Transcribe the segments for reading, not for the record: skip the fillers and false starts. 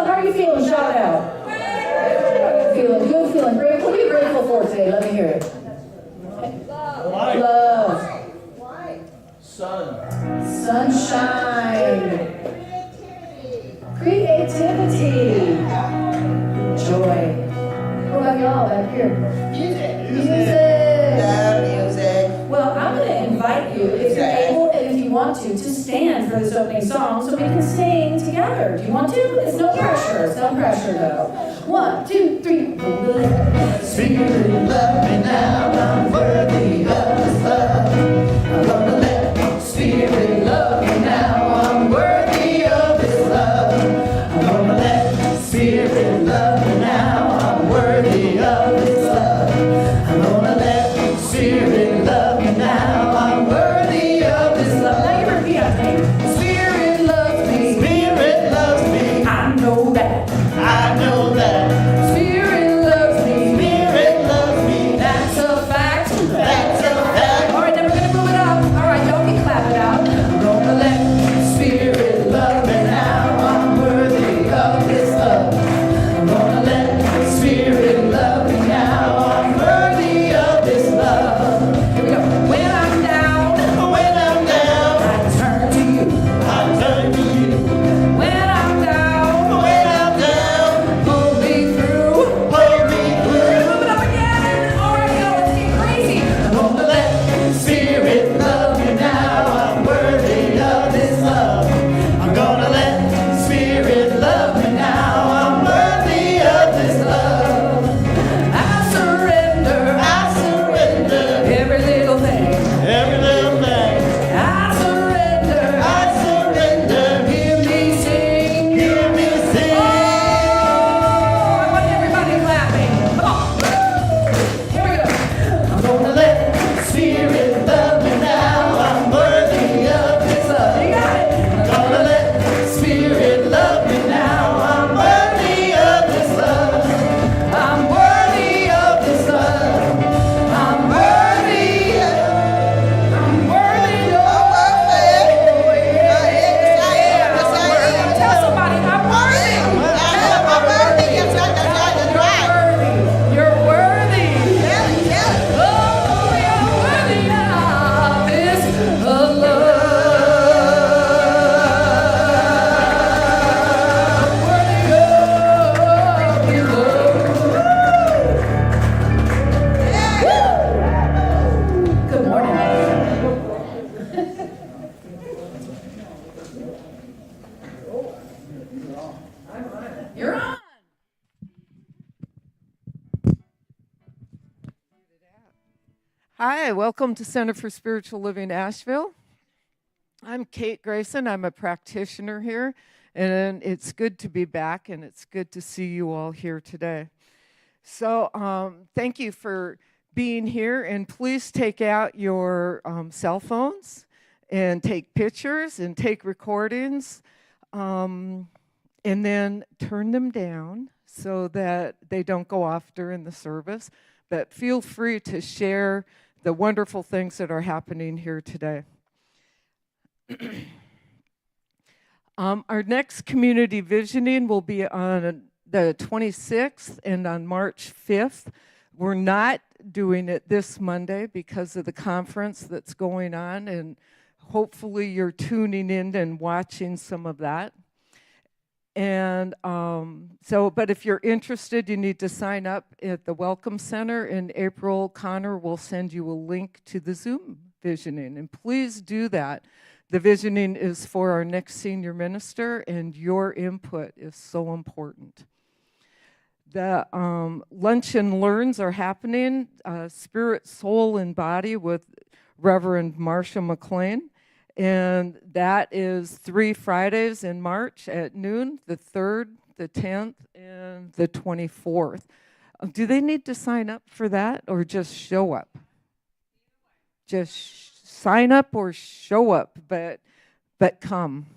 feeling? How are you feeling? Shout it out. Feeling good, feeling great. What are you grateful for today? Let me hear it. Love. Sunshine. Creativity. Joy. What about y'all back here? Music. Well, I'm going to invite you, if you're able and if you want to stand for this opening song so we can sing together. Do you want to? It's no pressure. It's no pressure, though. 1, 2, 3. Spirit, love me now. I'm worthy of His love. I'm gonna let Spirit love me now. I'm worthy of His love. I'm gonna let Spirit love me now. I'm worthy of His love. I'm gonna let Spirit love me now. I'm worthy of His love. Now you repeat after me. Spirit loves me. Spirit loves me. I know that. I know that. Spirit loves me. Spirit loves me. That's a fact. That's a fact. All right, then we're gonna move it up. All right, y'all can clap it out. I'm gonna let Spirit love me now. I'm worthy of His love. I'm gonna let Spirit love me now. I'm worthy of His love. Here we go. When I'm down, I turn to you. I turn to you. When I'm down, pull me through. Move it up again. All right, y'all, let's get crazy. I'm gonna let Spirit love me now. I'm worthy of His love. I'm gonna let Spirit love me now. I'm worthy of His love. I surrender every little thing. I surrender, hear me sing. Oh, I want everybody clapping. Come on. Here we go. I'm gonna let Spirit love me now. I'm worthy of His love. You got it. I'm gonna let Spirit love me now. I'm worthy of His love. I'm worthy of His love. I'm worthy of. Tell somebody I'm worthy. You're worthy. Oh, you're worthy of this love. Worthy of your love. Good morning. You're on. Hi, welcome to Center for Spiritual Living Asheville. I'm Kate Grayson. I'm a practitioner here, and it's good to be back, and it's good to see you all here today. So thank you for being here, and please take out your cell phones and take pictures and take recordings, and then turn them down so that they don't go off during the service. But feel free to share the wonderful things that are happening here today. Our next community visioning will be on the 26th and on March 5th. We're not doing it this Monday because of the conference that's going on, and hopefully you're tuning in and watching some of that. And but if you're interested, you need to sign up at the Welcome Center. In April, Connor will send you a link to the Zoom visioning, and please do that. The visioning is for our next senior minister, and your input is so important. The Lunch and Learns are happening, Spirit, Soul, and Body with Reverend Marcia MacLean. And that is 3 Fridays in March at noon, the 3rd, the 10th, and the 24th. Do they need to sign up for that or just show up? Just sign up or show up, but come.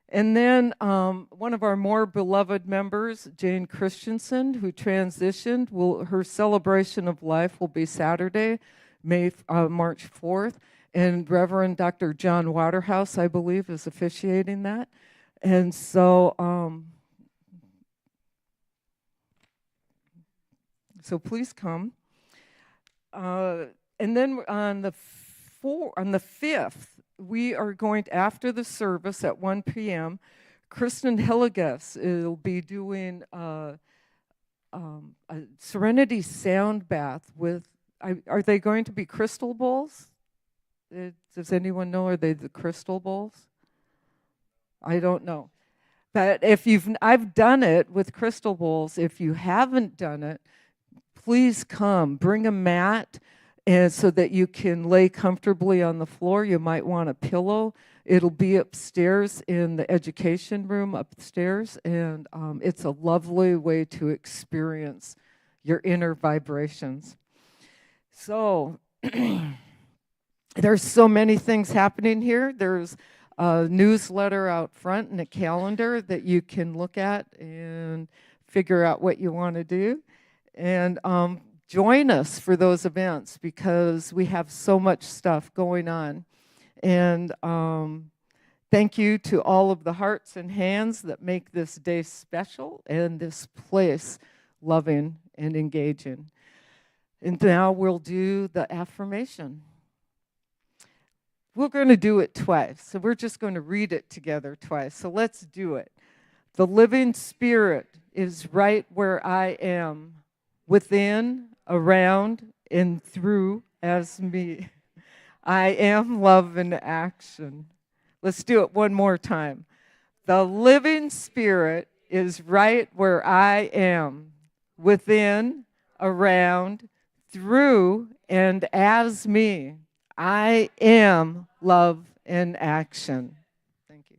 And then one of our more beloved members, Jane Christensen, who transitioned, her celebration of life will be Saturday, March 4th. And Reverend Dr. John Waterhouse, I believe, is officiating that. And so So please come. And then on the 5th, we are going to, after the service at 1 p.m., Kristen Hillegas will be doing a Serenity Sound Bath with, are they going to be crystal bowls? Does anyone know, are they the crystal bowls? I don't know. But I've done it with crystal bowls. If you haven't done it, please come. Bring a mat and so that you can lay comfortably on the floor. You might want a pillow. It'll be upstairs in the education room upstairs, and it's a lovely way to experience your inner vibrations. So there's so many things happening here. There's a newsletter out front and a calendar that you can look at and figure out what you want to do. And join us for those events because we have so much stuff going on. And thank you to all of the hearts and hands that make this day special and this place loving and engaging. And now we'll do the affirmation. We're going to do it twice, so we're just going to read it together twice. So let's do it. The living spirit is right where I am, within, around, and through as me. I am love in action. Let's do it one more time. The living spirit is right where I am, within, around, through, and as me. I am love in action. Thank you.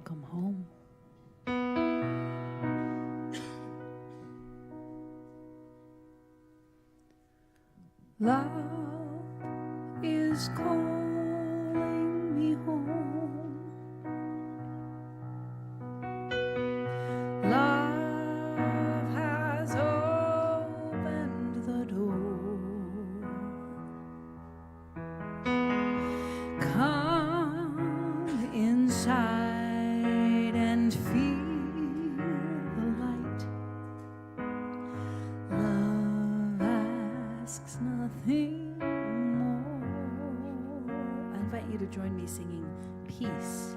Welcome home. Love is calling me home. Love has opened the door. Come inside and feel the light. Love asks nothing more. I invite you to join me singing Peace.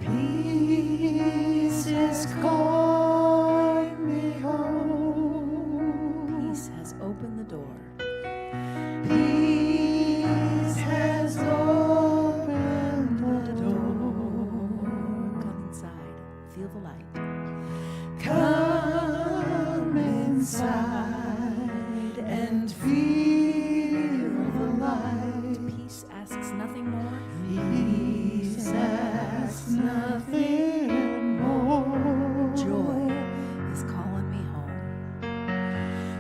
Peace is calling me home. Peace has opened the door. Peace has opened the door. Come inside, feel the light. Come inside and feel the light. Peace asks nothing more. Peace asks nothing more. Joy is calling me home.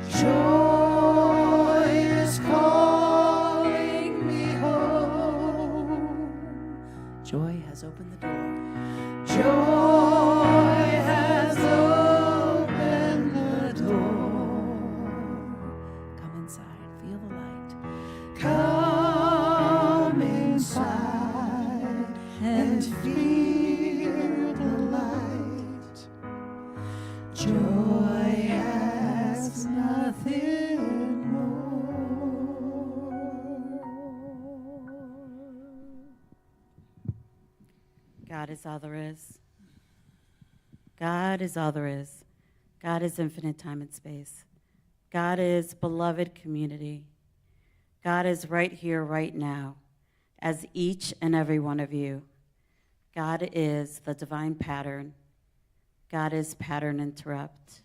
Joy is calling me home. Joy has opened the door. Joy has opened the door. Come inside, feel the light. Come inside and feel the light. Joy asks nothing more. God is all there is. God is all there is. God is infinite time and space. God is beloved community. God is right here, right now, as each and every one of you. God is the divine pattern. God is pattern interrupt.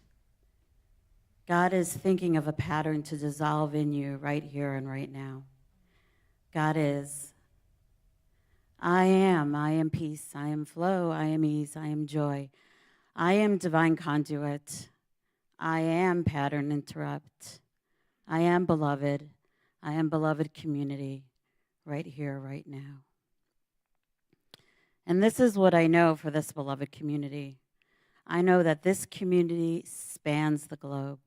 God is thinking of a pattern to dissolve in you right here and right now. God is, I am peace, I am flow, I am ease, I am joy. I am divine conduit. I am pattern interrupt. I am beloved. I am beloved community right here, right now. And this is what I know for this beloved community. I know that this community spans the globe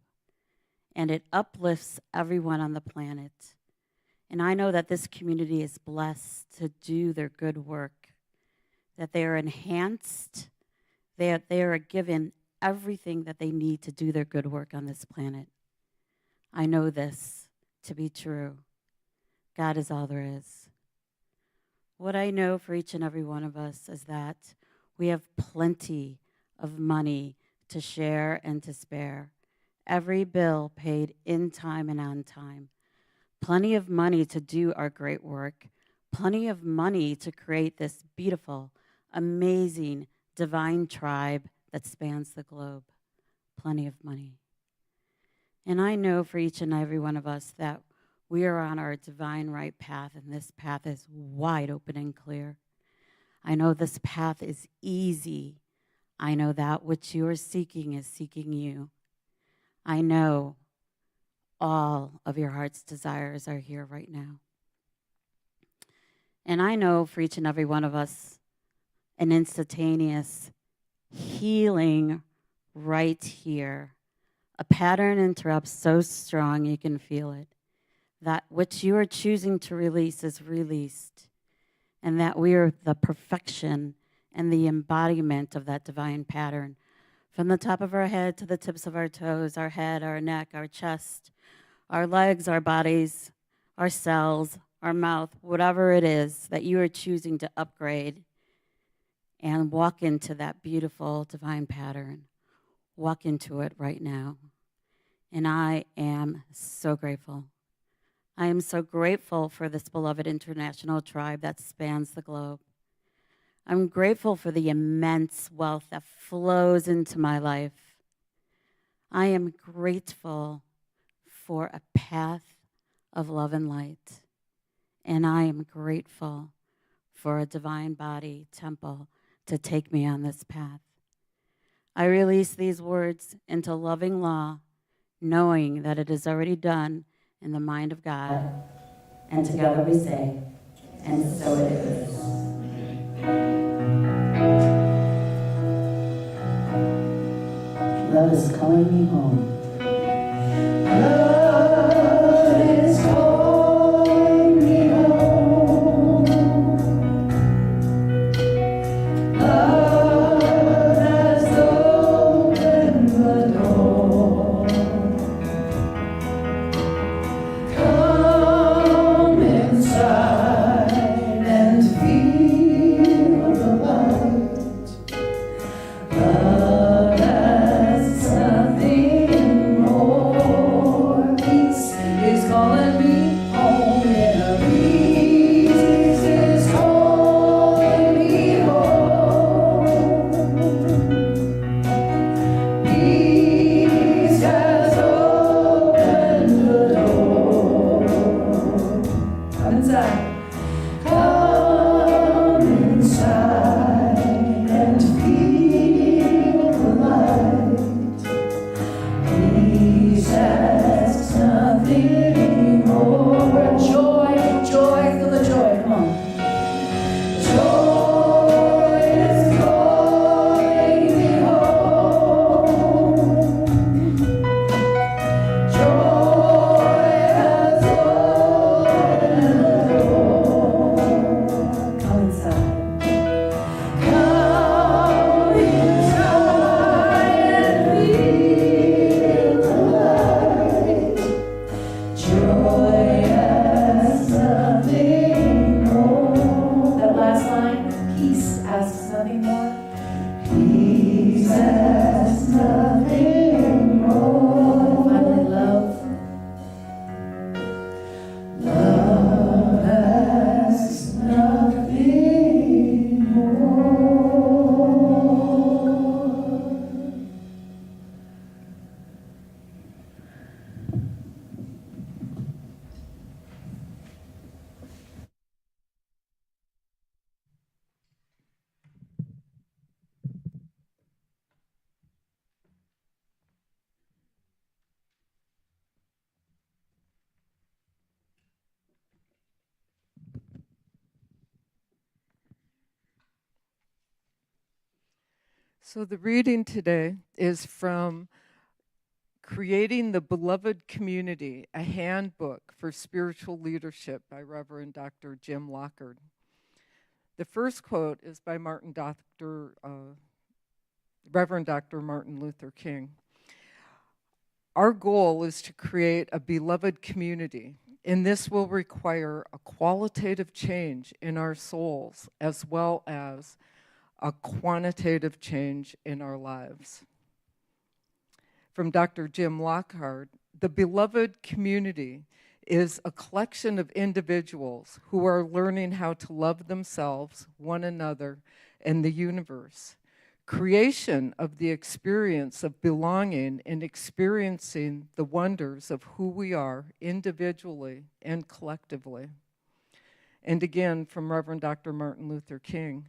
and it uplifts everyone on the planet. And I know that this community is blessed to do their good work, that they are enhanced, they are given everything that they need to do their good work on this planet. I know this to be true. God is all there is. What I know for each and every one of us is that we have plenty of money to share and to spare. Every bill paid in time and on time. Plenty of money to do our great work. Plenty of money to create this beautiful, amazing, divine tribe that spans the globe. Plenty of money. And I know for each and every one of us that we are on our divine right path, and this path is wide open and clear. I know this path is easy. I know that which you are seeking is seeking you. I know all of your heart's desires are here right now. And I know for each and every one of us an instantaneous healing right here. A pattern interrupts so strong you can feel it. That which you are choosing to release is released. And that we are the perfection and the embodiment of that divine pattern. From the top of our head to the tips of our toes, our head, our neck, our chest, our legs, our bodies, our cells, our mouth, whatever it is that you are choosing to upgrade and walk into that beautiful divine pattern. Walk into it right now. And I am so grateful. I am so grateful for this beloved international tribe that spans the globe. I'm grateful for the immense wealth that flows into my life. I am grateful for a path of love and light. And I am grateful for a divine body temple to take me on this path. I release these words into loving law, knowing that it is already done in the mind of God. And together we say, and so it is. Love is calling me home. Love is calling me home. Love has opened the door. Come inside and feel the light. Love has nothing more. Peace is calling me home. Yeah, peace is calling me home. Peace has opened the door. Come inside. Come inside and feel the light. Peace has nothing more. Joy, joy, feel the joy. Come on. Joy is calling me home. Joy has opened the door. Come inside. Come inside and feel the light. Joy has nothing more. That last line, peace asks nothing more. Peace has nothing more. Finally, love. Love has nothing more. So the reading today is from Creating the Beloved Community, a Handbook for Spiritual Leadership by Reverend Dr. Jim Lockard. The first quote is by Reverend Dr. Martin Luther King. Our goal is to create a beloved community, and this will require a qualitative change in our souls as well as a quantitative change in our lives. From Dr. Jim Lockard, the beloved community is a collection of individuals who are learning how to love themselves, one another, and the universe. Creation of the experience of belonging and experiencing the wonders of who we are individually and collectively. And again, from Reverend Dr. Martin Luther King,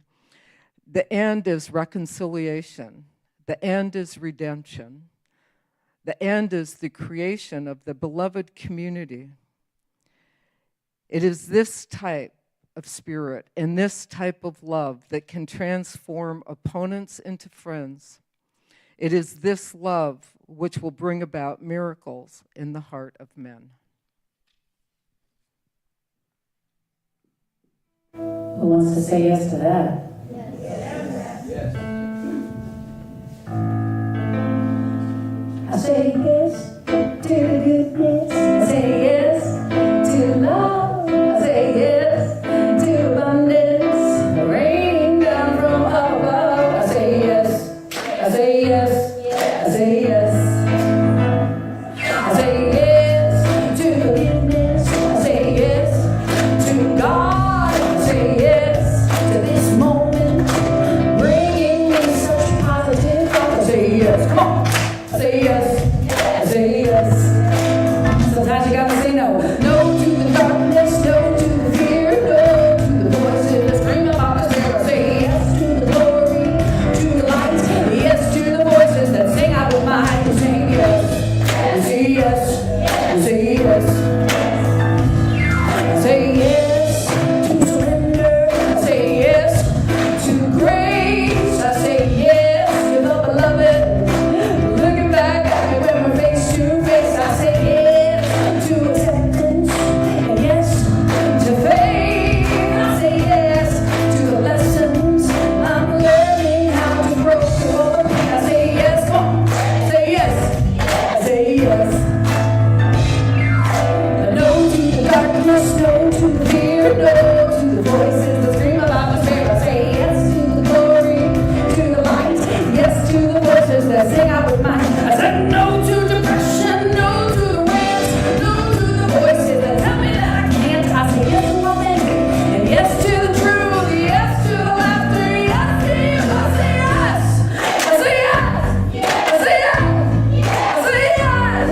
the end is reconciliation. The end is redemption. The end is the creation of the beloved community. It is this type of spirit and this type of love that can transform opponents into friends. It is this love which will bring about miracles in the heart of men. Who wants to say yes to that? I say yes to goodness. I say yes to love. I say yes to abundance. Rain down from above. I say yes. I say yes. I say yes. I say yes to forgiveness. I say yes to God. I say yes to this moment, bringing me such positive thoughts. I say yes. Come on. I say yes. I say yes. Sometimes you gotta say no. No to the darkness. No to the fear. No to the voices that scream about us. I say yes to the glory mind, you say yes, you say yes, you say yes. I say yes to surrender, I say yes to grace, I say yes to the beloved. Looking back at me when we're face to face, I say yes to acceptance, and yes to faith. I say yes to the lessons I'm learning how to grow over. I say yes, come on, say yes, I say yes. No to the darkness, no to the fear, no to the voices that scream about despair. I say yes to the glory, to the light, yes to the voices that sing out with mine. I said no to depression, no to the rants, no to the voices that tell me that I can't. I say yes to authentic, and yes to the truth, yes to the laughter, yes to you. I say yes, I say yes, I say yes, I say yes.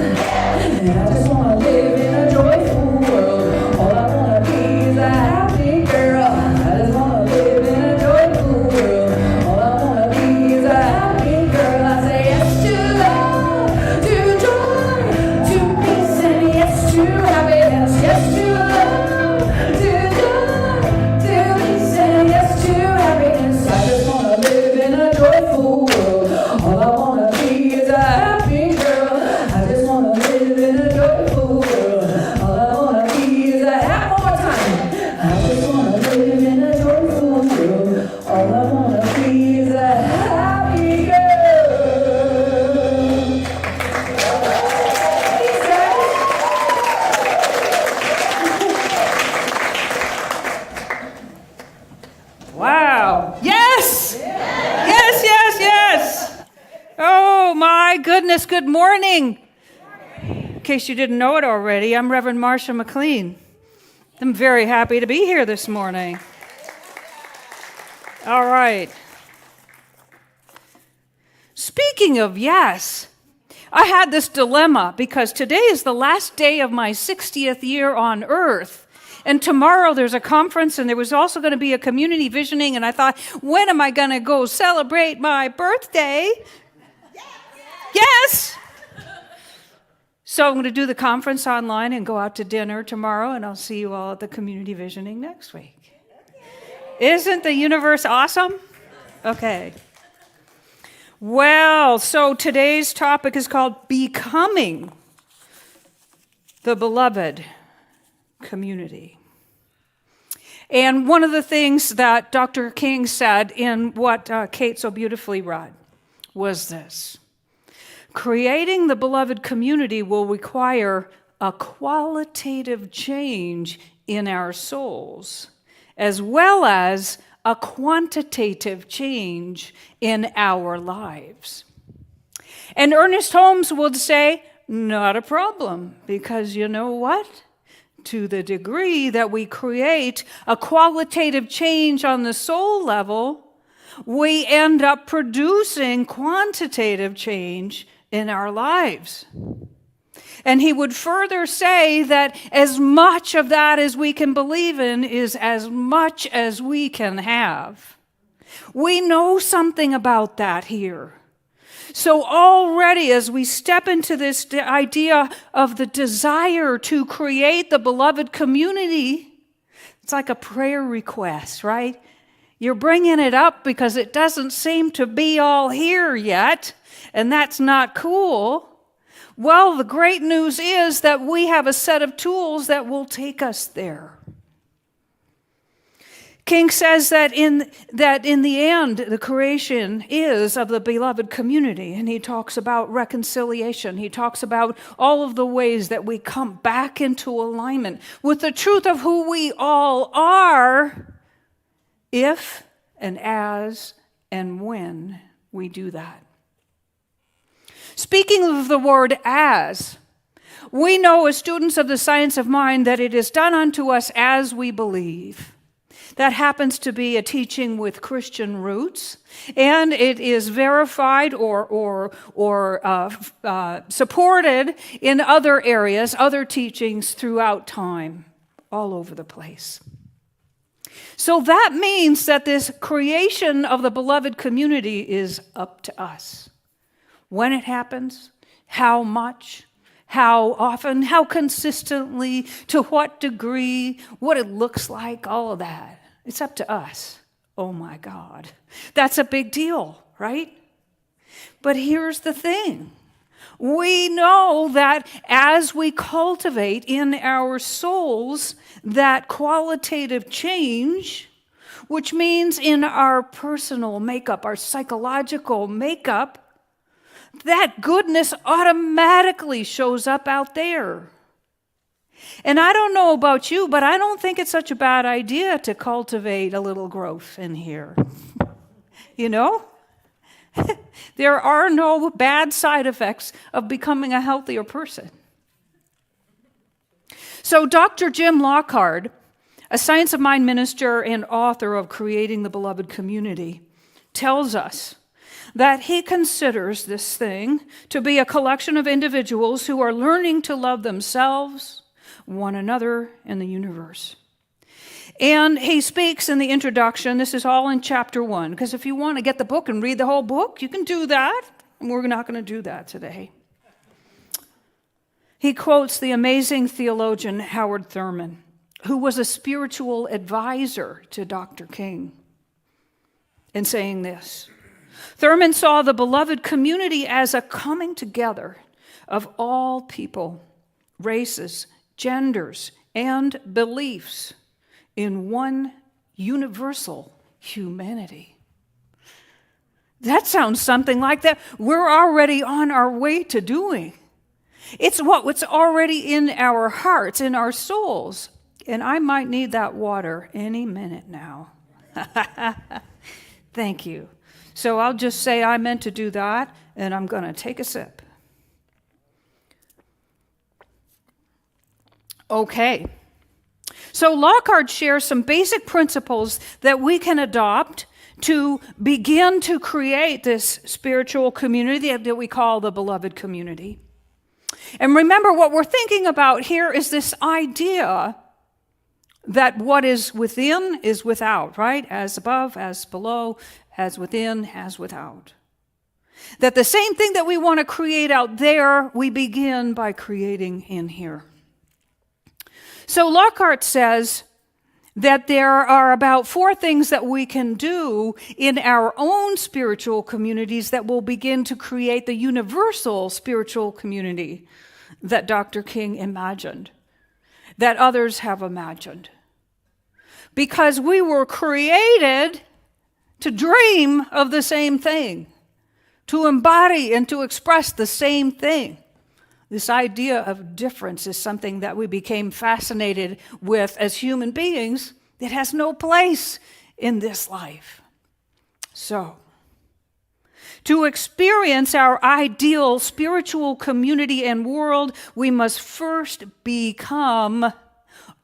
And I just want to live in a joyful world. All I want to be is a happy girl. I just want to live in a joyful world. All I want to be is a happy girl. I say yes to love, to joy, to peace, and yes to happiness. Yes to love, to joy, to peace, and yes to happiness. I just want to live in a joyful world. All I want to be is a happy girl. I just want to live in a joyful world. All I want to be is a happy more time. I just want to live in a joyful world. All I want to be is a happy girl. Thanks, guys. Wow. Yes! Yes, yes, yes. Oh, my goodness. Good morning. In case you didn't know it already, I'm Reverend Marcia MacLean. I'm very happy to be here this morning. All right. Speaking of yes, I had this dilemma because today is the last day of my 60th year on earth. And tomorrow there's a conference, and there was also going to be a community visioning, and I thought, when am I going to go celebrate my birthday? Yes! So I'm going to do the conference online and go out to dinner tomorrow, and I'll see you all at the community visioning next week. Isn't the universe awesome? Okay. Well, so today's topic is called Becoming the Beloved Community. And one of the things that Dr. King said in what Kate so beautifully read was this: creating the beloved community will require a qualitative change in our souls, as well as a quantitative change in our lives. And Ernest Holmes would say, not a problem, because you know what? To the degree that we create a qualitative change on the soul level, we end up producing quantitative change in our lives. And he would further say that as much of that as we can believe in is as much as we can have. We know something about that here. So already as we step into this idea of the desire to create the beloved community, it's like a prayer request, right? You're bringing it up because it doesn't seem to be all here yet, and that's not cool. Well, the great news is that we have a set of tools that will take us there. King says that in the end, the creation is of the beloved community, and he talks about reconciliation. He talks about all of the ways that we come back into alignment with the truth of who we all are if and as and when we do that. Speaking of the word as, we know as students of the science of mind that it is done unto us as we believe. That happens to be a teaching with Christian roots, and it is verified or supported in other areas, other teachings throughout time, all over the place. So that means that this creation of the beloved community is up to us. when it happens, how much, how often, how consistently, to what degree, what it looks like, all of that. It's up to us. Oh my God. That's a big deal, right? But here's the thing. We know that as we cultivate in our souls that qualitative change, which means in our personal makeup, our psychological makeup, that goodness automatically shows up out there. And I don't know about you, but I don't think it's such a bad idea to cultivate a little growth in here. You know? There are no bad side effects of becoming a healthier person. So Dr. Jim Lockhart, a Science of Mind minister and author of Creating the Beloved Community, tells us that he considers this thing to be a collection of individuals who are learning to love themselves, one another, and the universe. And he speaks in the introduction, this is all in chapter 1, because if you want to get the book and read the whole book, you can do that, and we're not going to do that today. He quotes the amazing theologian Howard Thurman, who was a spiritual advisor to Dr. King, in saying this. Thurman saw the beloved community as a coming together of all people, races, genders, and beliefs in one universal humanity. That sounds something like that we're already on our way to doing. It's what's already in our hearts, in our souls. And I might need that water any minute now. Thank you. So I'll just say I meant to do that, and I'm going to take a sip. Okay. So Lockhart shares some basic principles that we can adopt to begin to create this spiritual community that we call the beloved community. And remember, what we're thinking about here is this idea that what is within is without, right? As above, as below, as within, as without. That the same thing that we want to create out there, we begin by creating in here. So Lockhart says that there are about 4 things that we can do in our own spiritual communities that will begin to create the universal spiritual community that Dr. King imagined, that others have imagined. Because we were created to dream of the same thing, to embody and to express the same thing. This idea of difference is something that we became fascinated with as human beings. It has no place in this life. So, to experience our ideal spiritual community and world, we must first become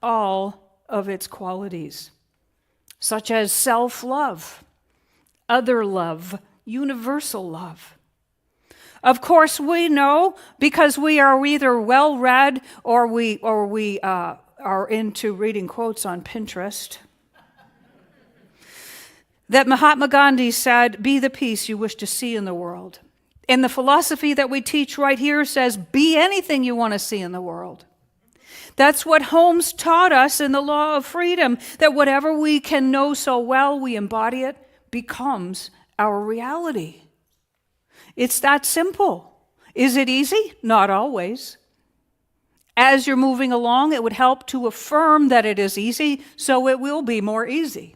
all of its qualities, such as self-love, other love, universal love. Of course, we know, because we are either well-read or we are into reading quotes on Pinterest, that Mahatma Gandhi said, "Be the peace you wish to see in the world." And the philosophy that we teach right here says, be anything you want to see in the world. That's what Holmes taught us in the Law of Freedom, that whatever we can know so well, we embody it, becomes our reality. It's that simple. Is it easy? Not always. As you're moving along, it would help to affirm that it is easy, so it will be more easy.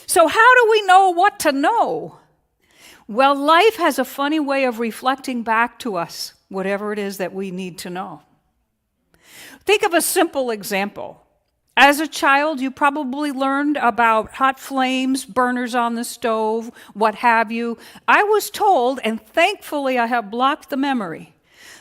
So how do we know what to know? Well, life has a funny way of reflecting back to us whatever it is that we need to know. Think of a simple example. As a child, you probably learned about hot flames, burners on the stove, what have you. I was told, and thankfully I have blocked the memory,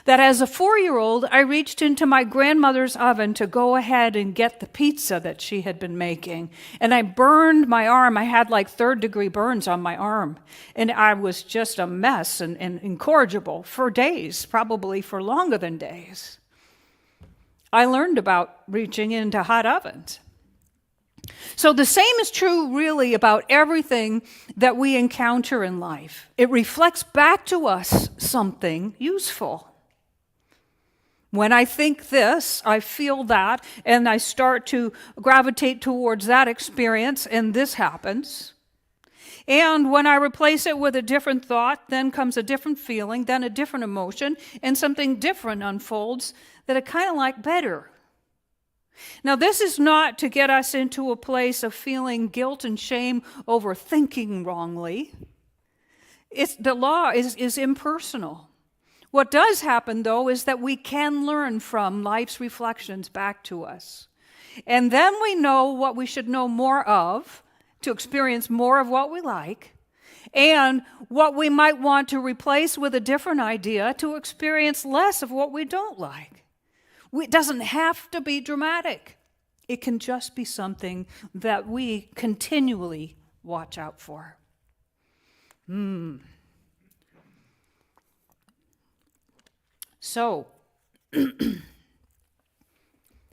that as a 4-year-old, I reached into my grandmother's oven to go ahead and get the pizza that she had been making. And I burned my arm. I had like 3rd-degree burns on my arm. And I was just a mess and incorrigible for days, probably for longer than days. I learned about reaching into hot ovens. So the same is true really about everything that we encounter in life. It reflects back to us something useful. When I think this, I feel that, and I start to gravitate towards that experience, and this happens. And when I replace it with a different thought, then comes a different feeling, then a different emotion, and something different unfolds that I kind of like better. Now, this is not to get us into a place of feeling guilt and shame over thinking wrongly. The law is impersonal. What does happen, though, is that we can learn from life's reflections back to us. And then we know what we should know more of, to experience more of what we like, and what we might want to replace with a different idea to experience less of what we don't like. It doesn't have to be dramatic. It can just be something that we continually watch out for. So,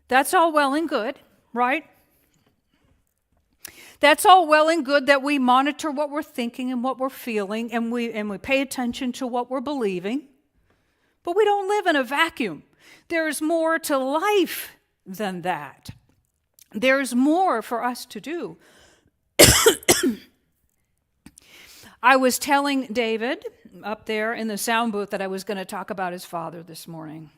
that's all well and good, right? That's all well and good that we monitor what we're thinking and what we're feeling, and we pay attention to what we're believing. But we don't live in a vacuum. There's more to life than that. There's more for us to do. I was telling David up there in the sound booth that I was going to talk about his father this morning.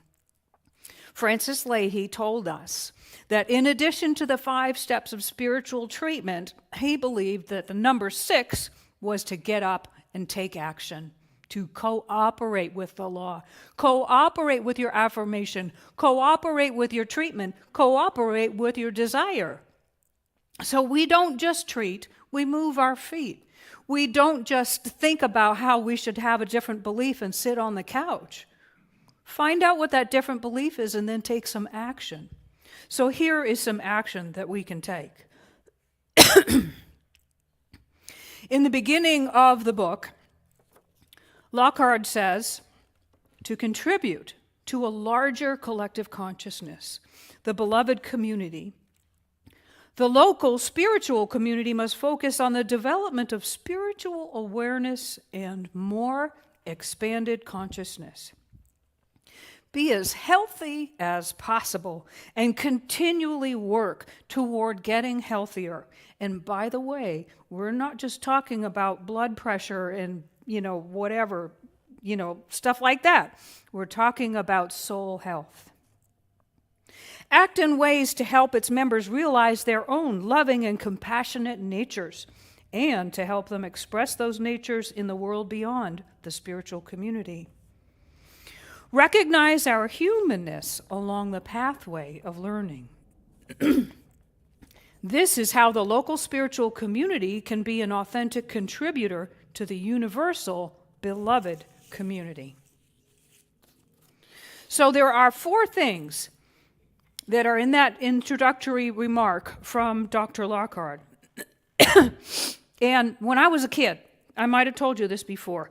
Francis Leahy told us that in addition to the 5 steps of spiritual treatment, he believed that the number 6 was to get up and take action, to cooperate with the law, cooperate with your affirmation, cooperate with your treatment, cooperate with your desire. So we don't just treat, we move our feet. We don't just think about how we should have a different belief and sit on the couch. Find out what that different belief is and then take some action. So here is some action that we can take. In the beginning of the book, Lockhart says, to contribute to a larger collective consciousness, the beloved community, the local spiritual community must focus on the development of spiritual awareness and more expanded consciousness. Be as healthy as possible and continually work toward getting healthier. And by the way, we're not just talking about blood pressure and, whatever, stuff like that. We're talking about soul health. Act in ways to help its members realize their own loving and compassionate natures, and to help them express those natures in the world beyond the spiritual community. Recognize our humanness along the pathway of learning. This is how the local spiritual community can be an authentic contributor to the universal beloved community. So there are 4 things that are in that introductory remark from Dr. Lockhart. And when I was a kid, I might have told you this before,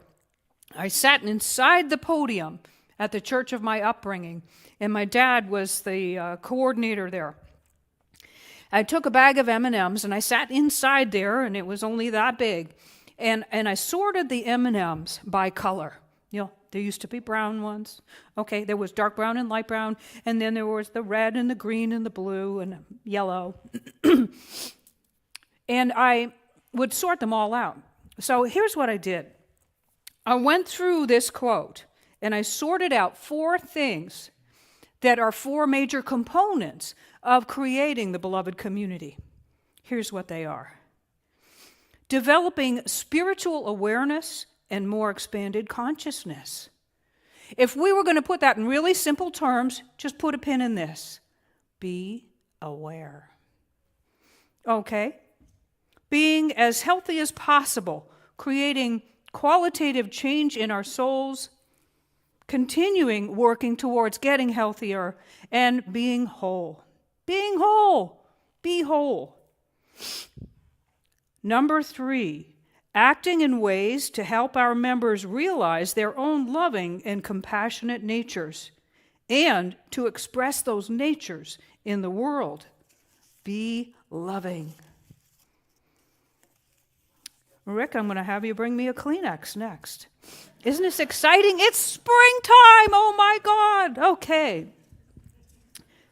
I sat inside the podium at the church of my upbringing, and my dad was the coordinator there. I took a bag of M&Ms, and I sat inside there, and it was only that big, and I sorted the M&Ms by color. There used to be brown ones. Okay, there was dark brown and light brown, and then there was the red and the green and the blue and yellow. And I would sort them all out. So here's what I did. I went through this quote, and I sorted out 4 things that are 4 major components of creating the beloved community. Here's what they are. Developing spiritual awareness and more expanded consciousness. If we were going to put that in really simple terms, just put a pin in this. Be aware. Okay? Being as healthy as possible, creating qualitative change in our souls, continuing working towards getting healthier, and being whole. Being whole. Be whole. Number 3, acting in ways to help our members realize their own loving and compassionate natures, and to express those natures in the world. Be loving. Rick, I'm going to have you bring me a Kleenex next. Isn't this exciting? It's springtime. Oh, my God. Okay.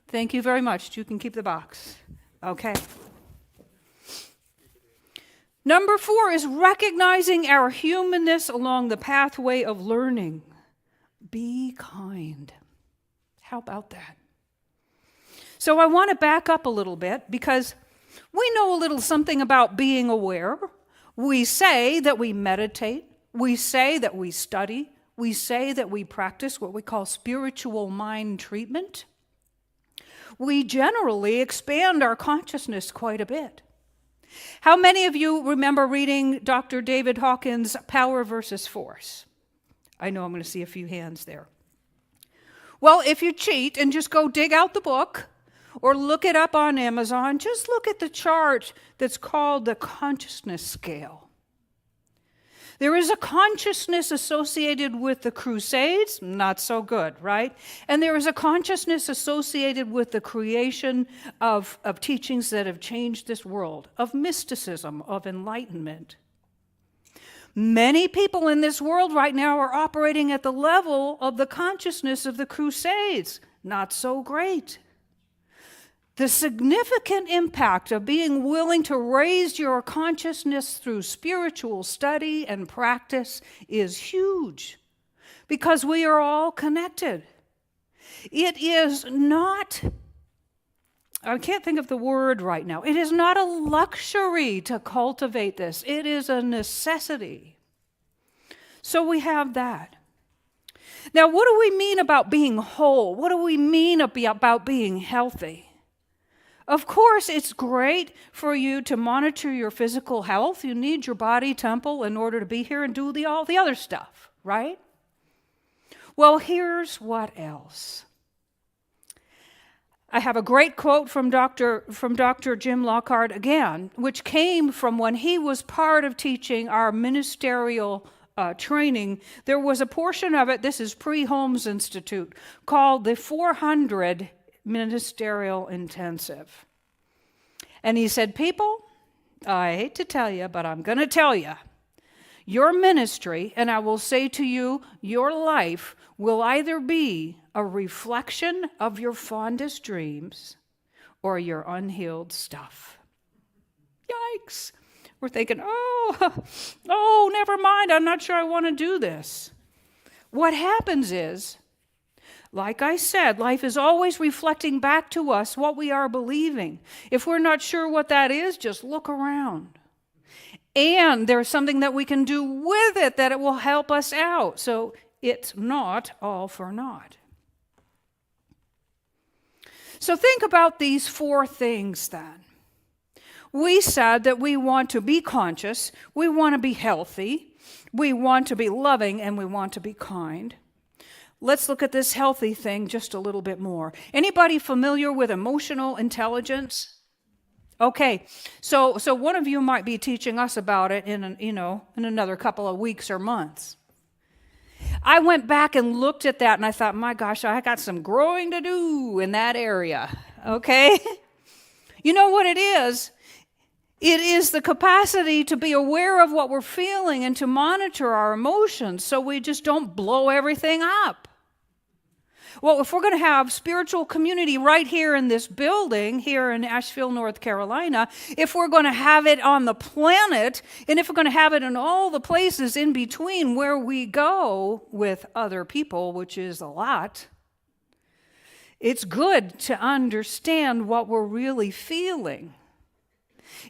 Thank you very much. You can keep the box. Okay. Number 4 is recognizing our humanness along the pathway of learning. Be kind. How about that? So I want to back up a little bit because we know a little something about being aware. We say that we meditate. We say that we study. We say that we practice what we call spiritual mind treatment. We generally expand our consciousness quite a bit. How many of you remember reading Dr. David Hawkins' Power versus Force? I know I'm going to see a few hands there. Well, if you cheat and just go dig out the book or look it up on Amazon, just look at the chart that's called the consciousness scale. There is a consciousness associated with the Crusades, not so good, right? And there is a consciousness associated with the creation of teachings that have changed this world, of mysticism, of enlightenment. Many people in this world right now are operating at the level of the consciousness of the Crusades. Not so great. The significant impact of being willing to raise your consciousness through spiritual study and practice is huge because we are all connected. It is not, I can't think of the word right now, it is not a luxury to cultivate this. It is a necessity. So we have that. Now, what do we mean about being whole? What do we mean about being healthy? Of course, it's great for you to monitor your physical health. You need your body temple in order to be here and do all the other stuff, right? Well, here's what else. I have a great quote from Dr. Jim Lockhart again, which came from when he was part of teaching our ministerial training. There was a portion of it, this is pre-Holmes Institute, called the 400 Ministerial Intensive. And he said, people, I hate to tell you, but I'm going to tell you, your ministry, and I will say to you, your life will either be a reflection of your fondest dreams or your unhealed stuff. Yikes. We're thinking, oh, never mind, I'm not sure I want to do this. What happens is, like I said, life is always reflecting back to us what we are believing. If we're not sure what that is, just look around. And there's something that we can do with it that it will help us out. So it's not all for naught. So think about these 4 things then. We said that we want to be conscious, we want to be healthy, we want to be loving, and we want to be kind. Let's look at this healthy thing just a little bit more. Anybody familiar with emotional intelligence? Okay, so one of you might be teaching us about it in another couple of weeks or months. I went back and looked at that and I thought, my gosh, I got some growing to do in that area, okay? You know what it is? It is the capacity to be aware of what we're feeling and to monitor our emotions so we just don't blow everything up. Well, if we're going to have spiritual community right here in this building, here in Asheville, North Carolina, if we're going to have it on the planet, and if we're going to have it in all the places in between where we go with other people, which is a lot, it's good to understand what we're really feeling.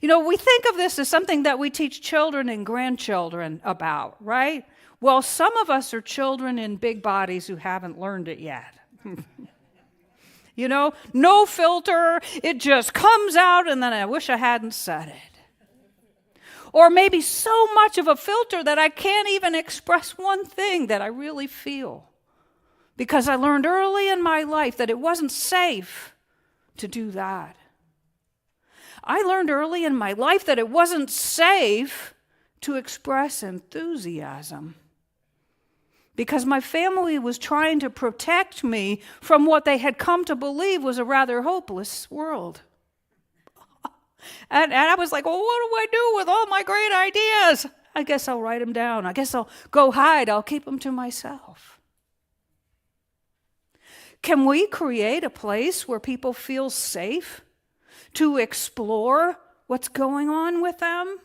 You know, we think of this as something that we teach children and grandchildren about, right? Well, some of us are children in big bodies who haven't learned it yet. You know, no filter, it just comes out and then I wish I hadn't said it. Or maybe so much of a filter that I can't even express one thing that I really feel. Because I learned early in my life that it wasn't safe to do that. I learned early in my life that it wasn't safe to express enthusiasm because my family was trying to protect me from what they had come to believe was a rather hopeless world. And I was like, well, what do I do with all my great ideas? I guess I'll write them down. I guess I'll go hide. I'll keep them to myself. Can we create a place where people feel safe to explore what's going on with them?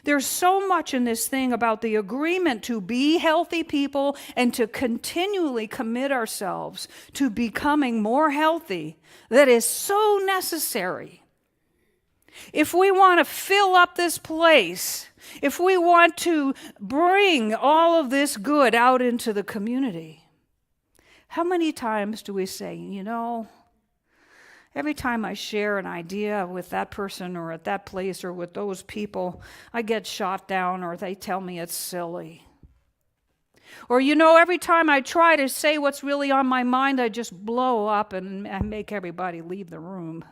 There's so much in this thing about the agreement to be healthy people and to continually commit ourselves to becoming more healthy that is so necessary. If we want to fill up this place, if we want to bring all of this good out into the community, how many times do we say, you know, every time I share an idea with that person or at that place or with those people, I get shot down or they tell me it's silly. Or, you know, every time I try to say what's really on my mind, I just blow up and I make everybody leave the room.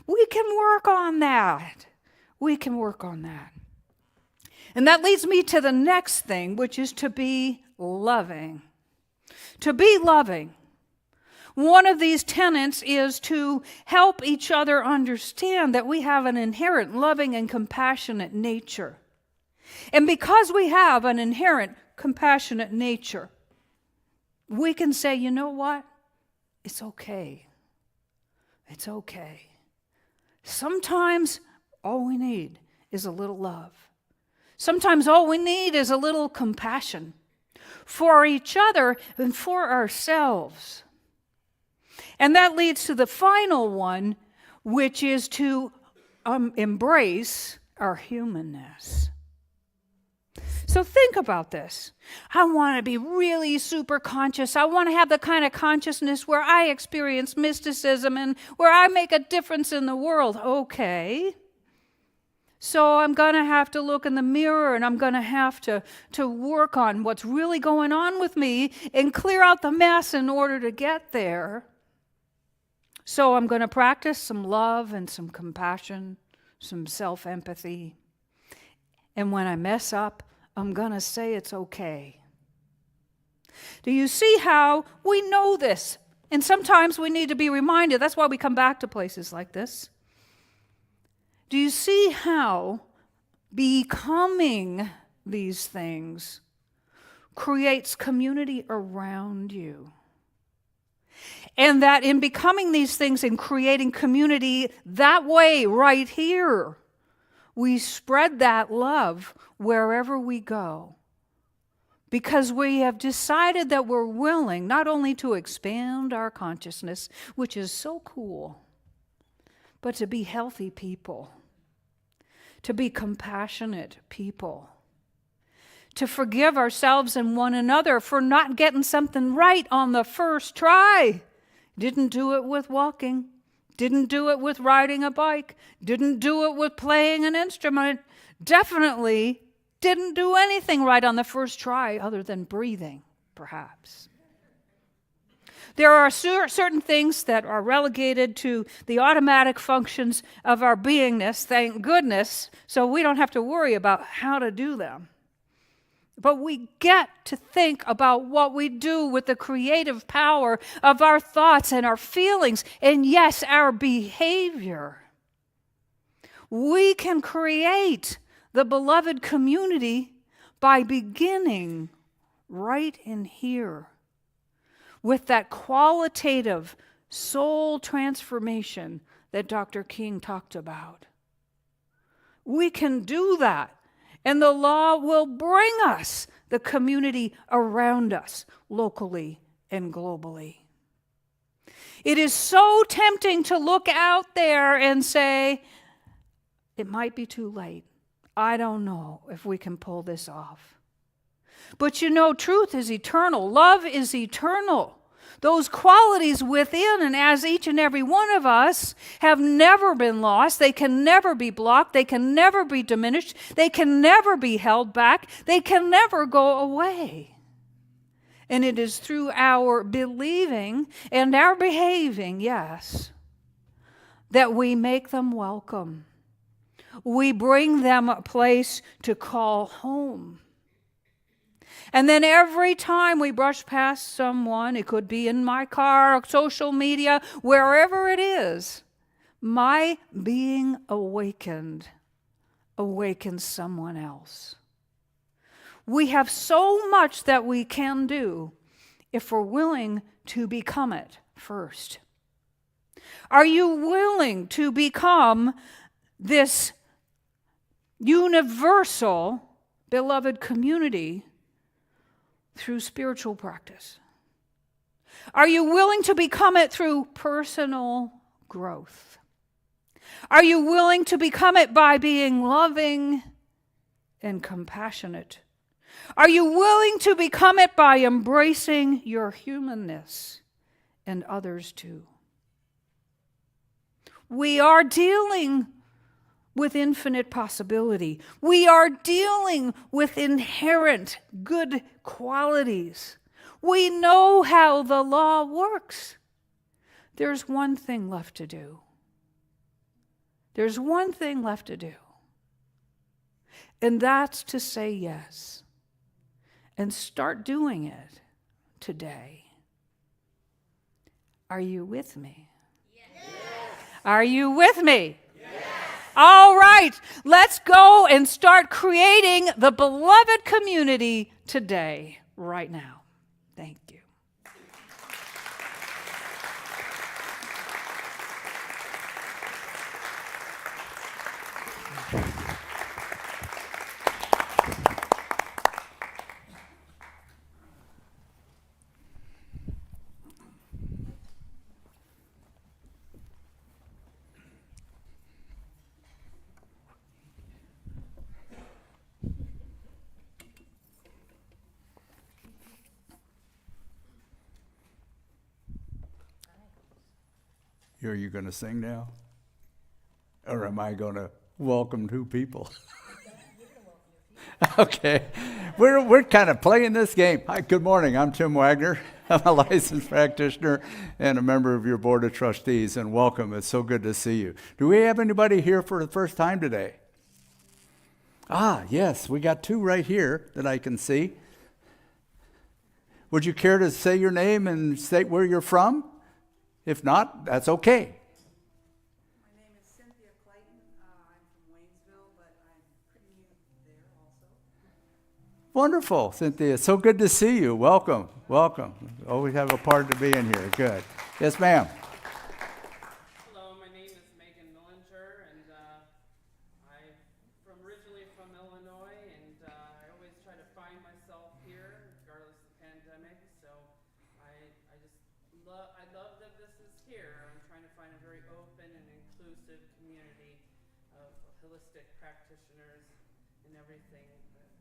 We can work on that. We can work on that. And that leads me to the next thing, which is to be loving. To be loving. One of these tenets is to help each other understand that we have an inherent loving and compassionate nature. And because we have an inherent compassionate nature, we can say, you know what? It's okay. It's okay. Sometimes all we need is a little love. Sometimes all we need is a little compassion for each other and for ourselves. And that leads to the final one, which is to embrace our humanness. So think about this. I want to be really super conscious. I want to have the kind of consciousness where I experience mysticism and where I make a difference in the world. Okay. So I'm going to have to look in the mirror and I'm going to have to work on what's really going on with me and clear out the mess in order to get there. So I'm going to practice some love and some compassion, some self-empathy. And when I mess up, I'm going to say it's okay. Do you see how we know this? And sometimes we need to be reminded. That's why we come back to places like this. Do you see how becoming these things creates community around you? And that in becoming these things and creating community that way, right here, we spread that love wherever we go. Because we have decided that we're willing not only to expand our consciousness, which is so cool, but to be healthy people, to be compassionate people, to forgive ourselves and one another for not getting something right on the first try. Didn't do it with walking. Didn't do it with riding a bike. Didn't do it with playing an instrument. Definitely didn't do anything right on the first try other than breathing, perhaps. There are certain things that are relegated to the automatic functions of our beingness, thank goodness, so we don't have to worry about how to do them. But we get to think about what we do with the creative power of our thoughts and our feelings, and yes, our behavior. We can create the beloved community by beginning right in here with that qualitative soul transformation that Dr. King talked about. We can do that. And the law will bring us the community around us, locally and globally. It is so tempting to look out there and say, it might be too late. I don't know if we can pull this off. But you know, truth is eternal. Love is eternal. Those qualities within and as each and every one of us have never been lost. They can never be blocked. They can never be diminished. They can never be held back. They can never go away. And it is through our believing and our behaving, yes, that we make them welcome. We bring them a place to call home. And then every time we brush past someone, it could be in my car, social media, wherever it is, my being awakened awakens someone else. We have so much that we can do if we're willing to become it first. Are you willing to become this universal, beloved community through spiritual practice? Are you willing to become it through personal growth? Are you willing to become it by being loving and compassionate? Are you willing to become it by embracing your humanness and others too? We are dealing with infinite possibility. We are dealing with inherent good qualities. We know how the law works. There's one thing left to do. There's one thing left to do. And that's to say yes. And start doing it today. Are you with me? Yes. Are you with me? Yes. All right, let's go and start creating the beloved community today, right now. Thank you. Are you going to sing now? Or am I going to welcome two people? Okay. We're kind of playing this game. Hi, good morning. I'm Tim Wagner. I'm a licensed practitioner and a member of your board of trustees, and welcome. It's so good to see you. Do we have anybody here for the first time today? Ah, yes, we got two right here that I can see. Would you care to say your name and state where you're from? If not, that's okay. My name is Cynthia Clayton. I'm from Waynesville, but I'm pretty new there also. Wonderful, Cynthia. So good to see you. Welcome, welcome. Always have a part to be in here. Good. Yes, ma'am. Hello, my name is Megan Millinger, and I'm originally from Illinois, and I always try to find myself here, regardless of the pandemic. So I love that this is here. I'm trying to find a very open and inclusive community of holistic practitioners and everything,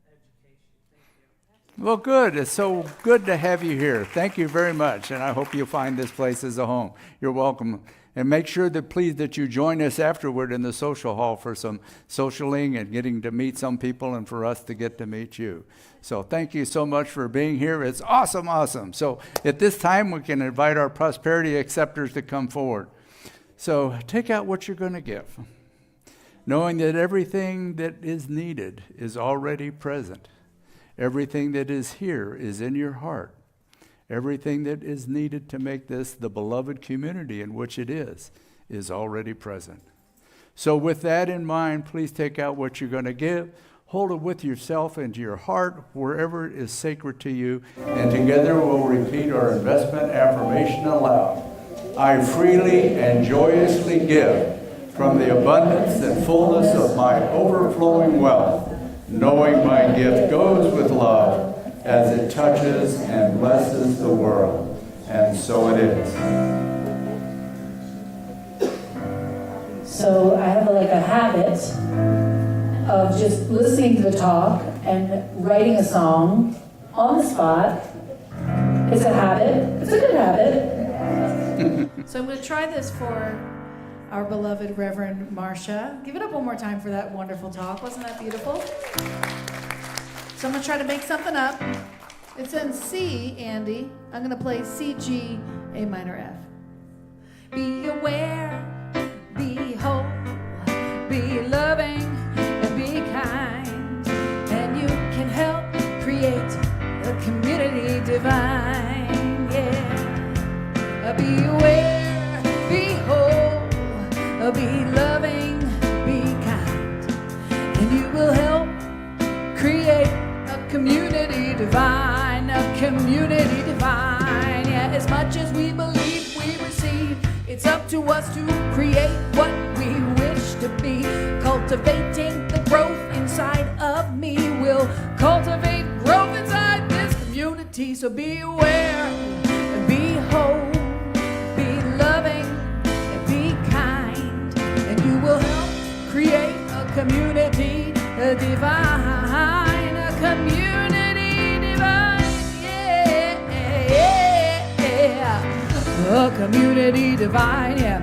education. Thank you. Well, good. It's so good to have you here. Thank you very much, and I hope you find this place as a home. You're welcome. And make sure that please that you join us afterward in the social hall for some socialing and getting to meet some people and for us to get to meet you. So thank you so much for being here. It's awesome, awesome. So at this time, we can invite our prosperity acceptors to come forward. So take out what you're going to give, knowing that everything that is needed is already present. Everything that is here is in your heart. Everything that is needed to make this the beloved community in which it is already present. So with that in mind, please take out what you're going to give. Hold it with yourself and your heart, wherever it is sacred to you. And together we'll repeat our investment affirmation aloud. I freely and joyously give from the abundance and fullness of my overflowing wealth, knowing my gift goes with love as it touches and blesses the world. And so it is. So I have like a habit of just listening to the talk and writing a song on the spot. It's a habit. It's a good habit. So I'm going to try this for our beloved Reverend Marcia. Give it up one more time for that wonderful talk. Wasn't that beautiful? So I'm going to try to make something up. It's in C, Andy. I'm going to play C, G, A minor, F. Be aware, be whole, be loving, and be kind. And you can help create a community divine. Yeah. Be aware, be whole, be loving, be kind, and you will help create a community divine, a community divine. Yeah, as much as we believe we receive, it's up to us to create what we wish to be. Cultivating the growth inside of me will cultivate growth inside this community. So be aware and be whole, be loving and be kind, and you will help create a community divine, a community divine, yeah, a community divine, yeah.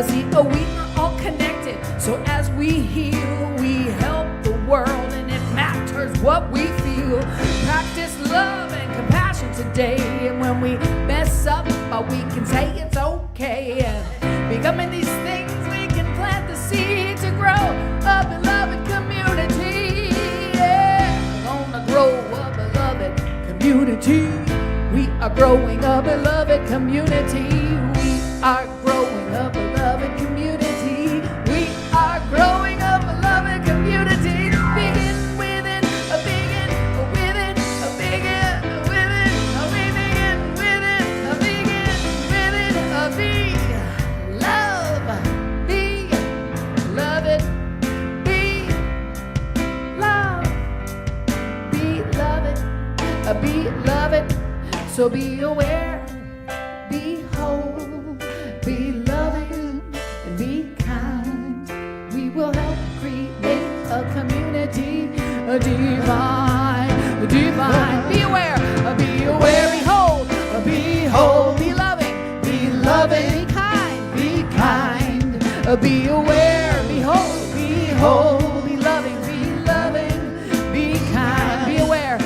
See, we are all connected, so as we heal, we help the world, and it matters what we feel. Practice love and compassion today, and when we mess up, we can say it's okay. Becoming these things, we can plant the seed to grow a beloved community. Yeah, gonna grow a beloved community. We are growing a beloved community. We are growing a beloved community. We are growing a beloved community. Begin within, begin within, begin within, begin within, begin within, be love, be loved, be love, be loved, be loved. So be aware, be whole, be loving, and be kind. We will help create a community, a divine, divine. Be aware, be whole, be whole, be loving, be loving, be kind, be aware, be whole, be loving, be kind, be aware,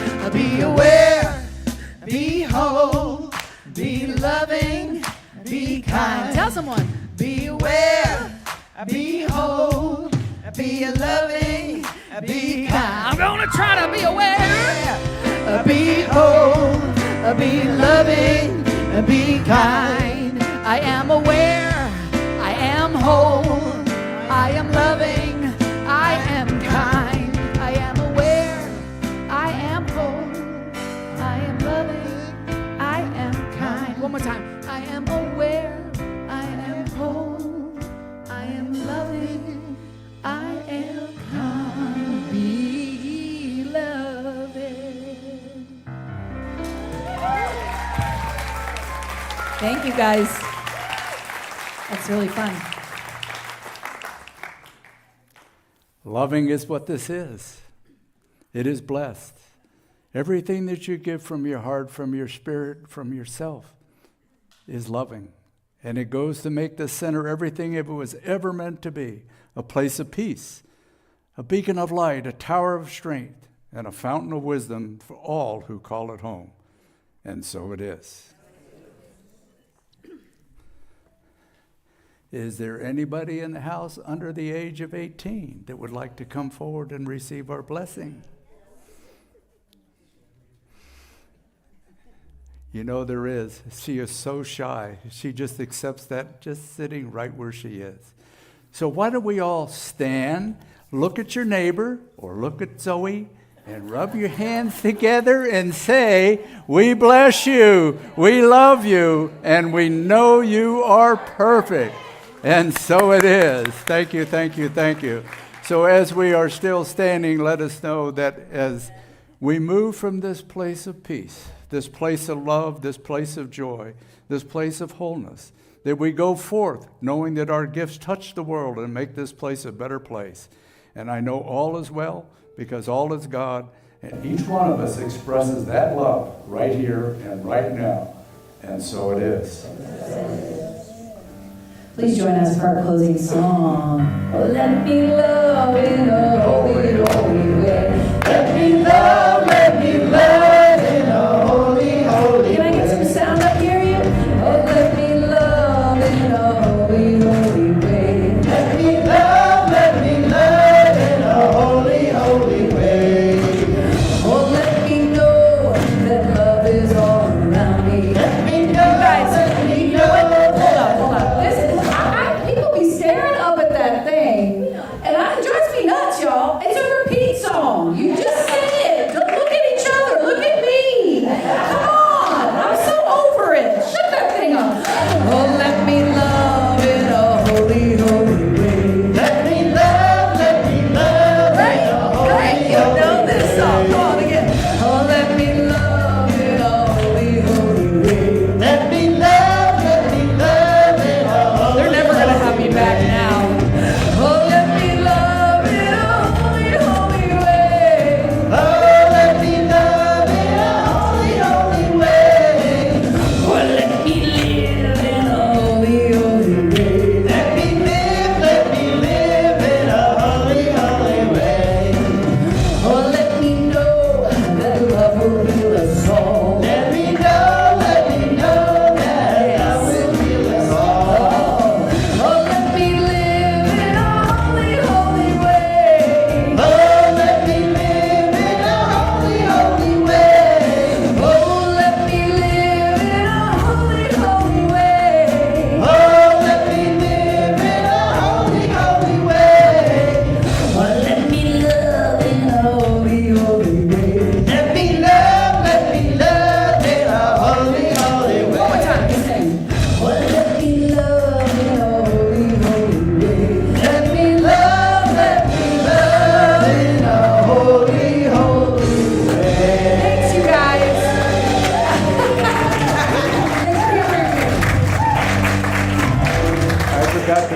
be whole, be loving, be kind. Tell someone, be aware, be whole, be loving, be kind. I'm gonna try to be aware, be whole, be loving, be kind. I am aware, I am whole, I am loving, I am kind. I am aware, I am whole, I am loving, I am kind. One more time. I am aware, I am whole, I am loving, I am kind. Beloved. Thank you guys. That's really fun. Loving is what this is. It is blessed. Everything that you give from your heart, from your spirit, from yourself is loving. And it goes to make the center everything it was ever meant to be, a place of peace, a beacon of light, a tower of strength, and a fountain of wisdom for all who call it home. And so it is. Is there anybody in the house under the age of 18 that would like to come forward and receive our blessing? You know there is. She is so shy. She just accepts that just sitting right where she is. So why don't we all stand, look at your neighbor or look at Zoe and rub your hands together and say, we bless you, we love you, and we know you are perfect. And so it is. Thank you, thank you, thank you. So as we are still standing, let us know that as we move from this place of peace, this place of love, this place of joy, this place of wholeness, that we go forth knowing that our gifts touch the world and make this place a better place. And I know all is well because all is God, and each one of us expresses that love right here and right now. And so it is. Please join us for our closing song. Oh, let me love in a holy, holy way. Let me love in a holy, holy way. Can I get some sound up here, you? Oh, let me love in a holy, holy way. Let me love in a holy, holy way. Oh, let me know that love is all around me. Let me know. You guys, you know what? Hold on. Listen, people be staring up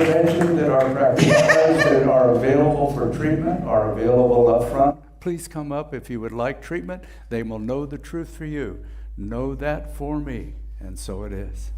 mention that our practitioners that are available for treatment are available up front. Please come up if you would like treatment. They will know the truth for you. Know that for me, and so it is.